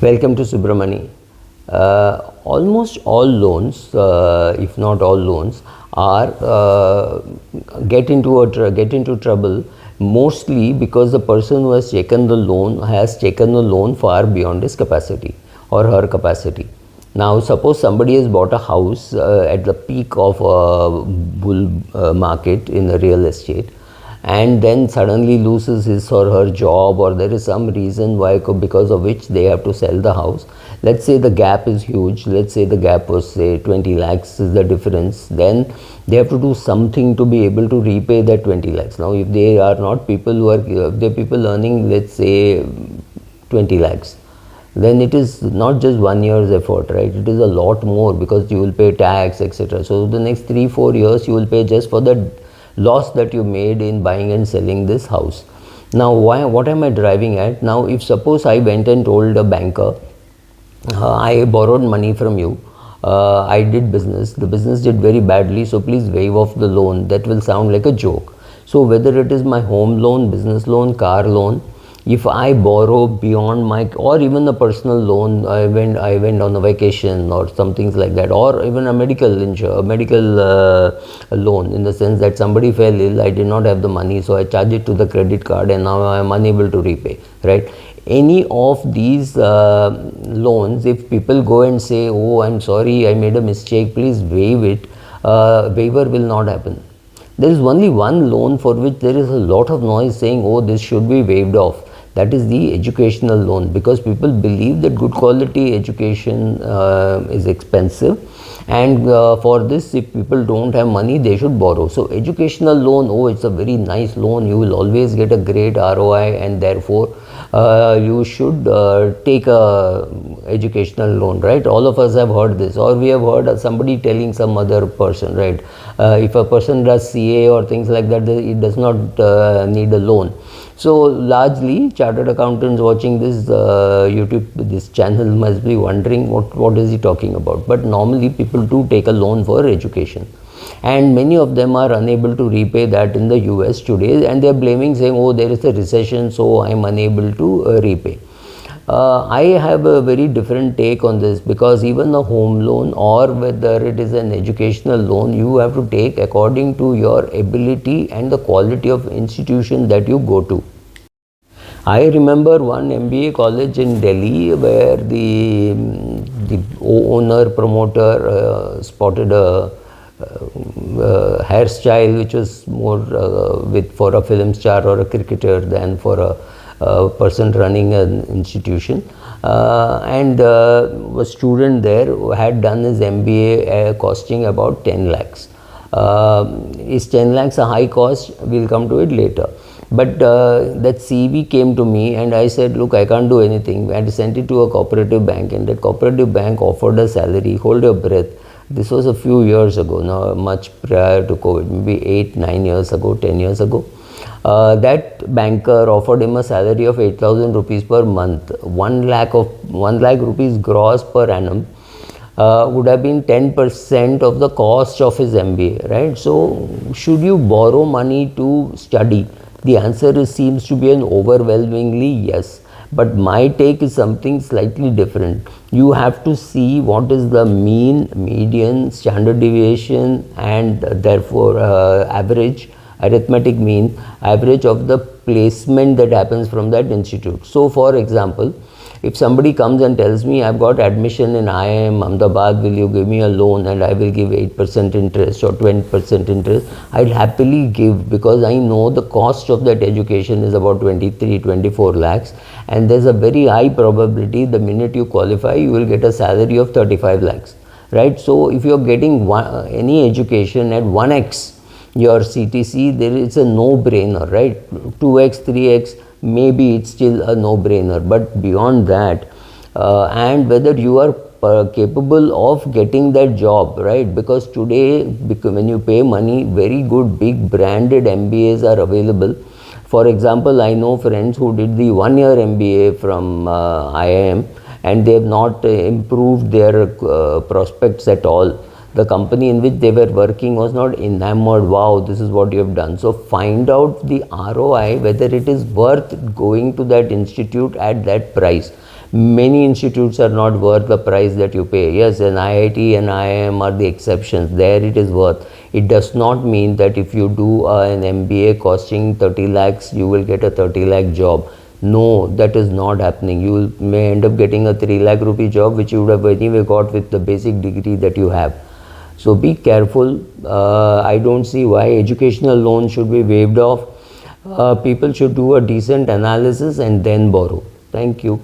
Welcome to Subramani. Almost all loans, if not all loans, are get into trouble mostly because the person who has taken the loan far beyond his capacity or her capacity. Now, suppose somebody has bought a house at the peak of a bull market in the real estate, and then suddenly loses his or her job, or there is some reason why because of which they have to sell the house. Let's say the gap is huge. Let's say the gap was, say, 20 lakhs is the difference. Then they have to do something to be able to repay that 20 lakhs. Now, if they are not people who are, if they are people earning, let's say, 20 lakhs, then it is not just 1 year's effort, right? It is a lot more, because you will pay tax, etc. So the next 3-4 years you will pay just for the loss that you made in buying and selling this house. Now, what am I driving at? Now, if suppose I went and told a banker, I borrowed money from you, I did business, the business did very badly, so please waive off the loan. That will sound like a joke. So whether it is my home loan, business loan, car loan, if I borrow beyond my, or even a personal loan, I went on a vacation or some things like that, or even a medical loan, in the sense that somebody fell ill, I did not have the money, so I charge it to the credit card and now I am unable to repay, right? Any of these loans, if people go and say, oh, I'm sorry, I made a mistake, please waive it, waiver will not happen. There is only one loan for which there is a lot of noise saying, oh, this should be waived off. That is the educational loan, because people believe that good quality education is expensive, and for this, if people don't have money, they should borrow. So educational loan, oh, it's a very nice loan, you will always get a great ROI, and therefore you should take a educational loan, right? All of us have heard this, or we have heard somebody telling some other person, right? If a person does CA or things like that, it does not need a loan. So largely, chartered accountants watching this this channel must be wondering what is he talking about. But normally people do take a loan for education, and many of them are unable to repay that in the US today, and they are blaming, saying, oh, there is a recession, so I am unable to repay. I have a very different take on this, because even a home loan, or whether it is an educational loan, you have to take according to your ability and the quality of institution that you go to. I remember one MBA college in Delhi where the owner promoter spotted a hairstyle which was more for a film star or a cricketer than for a person running an institution, and a student there who had done his MBA costing about 10 lakhs. Is 10 lakhs a high cost? We'll come to it later. But that CV came to me, and I said, look, I can't do anything. I had sent it to a cooperative bank, and that cooperative bank offered a salary. Hold your breath. This was a few years ago, now much prior to COVID, maybe 8-9 years ago, 10 years ago. That banker offered him a salary of 8,000 rupees per month. 1 lakh rupees gross per annum would have been 10% of the cost of his MBA, right? So should you borrow money to study? The answer seems to be an overwhelmingly yes. But my take is something slightly different. You have to see what is the mean, median, standard deviation, and therefore average, arithmetic mean, average of the placement that happens from that institute. So for example, if somebody comes and tells me, I've got admission in IIM Ahmedabad, will you give me a loan and I will give 8% interest or 20% interest, I'll happily give, because I know the cost of that education is about 23-24 lakhs, and there's a very high probability the minute you qualify, you will get a salary of 35 lakhs, right? So if you're getting any education at 1x your CTC, it's a no-brainer, right? 2x, 3x, maybe it's still a no-brainer, but beyond that, and whether you are capable of getting that job, right? Because today, when you pay money, very good big branded MBAs are available. For example, I know friends who did the 1-year MBA from IIM, and they have not improved their prospects at all. The company in which they were working was not enamored, wow, this is what you have done. So find out the ROI, whether it is worth going to that institute at that price. Many institutes are not worth the price that you pay. Yes, an IIT and IIM are the exceptions. There it is worth. It does not mean that if you do an MBA costing 30 lakhs, you will get a 30 lakh job. No, that is not happening. You may end up getting a 3 lakh rupee job which you would have anyway got with the basic degree that you have. So be careful. I don't see why educational loans should be waived off. People should do a decent analysis and then borrow. Thank you.